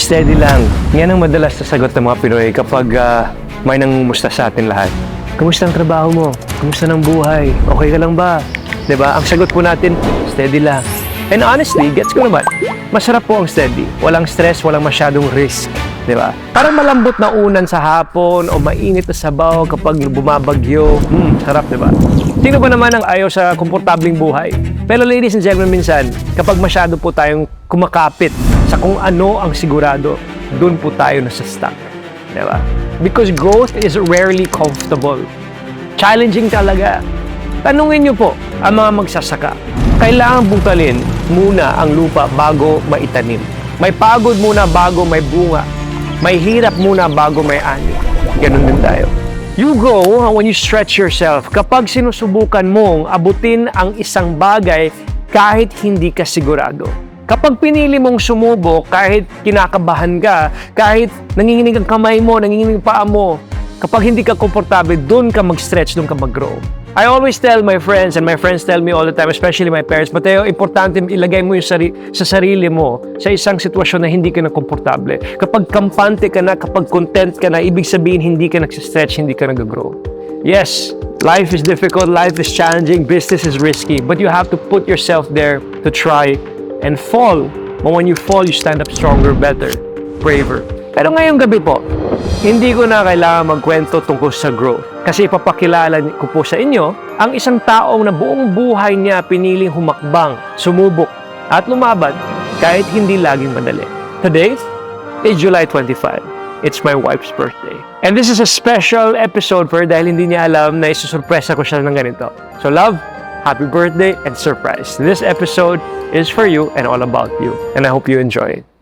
Steady lang. Yan ang madalas na sagot ng mga Pinoy kapag may nangumusta sa atin lahat. Kamusta ang trabaho mo? Kamusta ang buhay? Okay ka lang ba? 'Di ba? Ang sagot po natin, steady lang. And honestly, gets ko naman. Masarap po ang steady. Walang stress, walang masyadong risk. 'Di ba? Parang malambot na unan sa hapon o mainit na sabaw kapag bumabagyo. Sarap, 'di ba? Sino ba naman ang ayaw sa komportabling buhay? Pero ladies and gentlemen, minsan, kapag masyado po tayong kumakapit sa kung ano ang sigurado, doon po tayo nasa stuck. Diba? Because growth is rarely comfortable. Challenging talaga. Tanungin niyo po ang mga magsasaka. Kailangan butalin muna ang lupa bago maitanim. May pagod muna bago may bunga. May hirap muna bago may ani. Ganun din tayo. You grow when you stretch yourself. Kapag sinusubukan mong abutin ang isang bagay kahit hindi ka sigurado. Kapag pinili mong sumubok kahit kinakabahan ka, kahit nanginginig ang kamay mo, nanginginig ang paa mo, kapag hindi ka komportable, doon ka mag-stretch, doon ka mag-grow. I always tell my friends, and my friends tell me all the time, especially my parents, Mateo, importante ilagay mo yung sa sarili mo sa isang sitwasyon na hindi ka na komportable. Kapag kampante ka na, kapag content ka na, ibig sabihin hindi ka nag-stretch, hindi ka nag-grow. Yes, life is difficult, life is challenging, business is risky, but you have to put yourself there to try and fall. But when you fall, you stand up stronger, better, braver. Pero ngayong gabi po, hindi ko na kailangan magkwento tungkol sa growth. Kasi ipapakilala ko po sa inyo ang isang taong na buong buhay niya piniling humakbang, sumubok, at lumaban kahit hindi laging madali. Today is July 25. It's my wife's birthday. And this is a special episode for her dahil hindi niya alam na isusurpresa ko siya ng ganito. So love, happy birthday and surprise. This episode is for you and all about you. And I hope you enjoy it.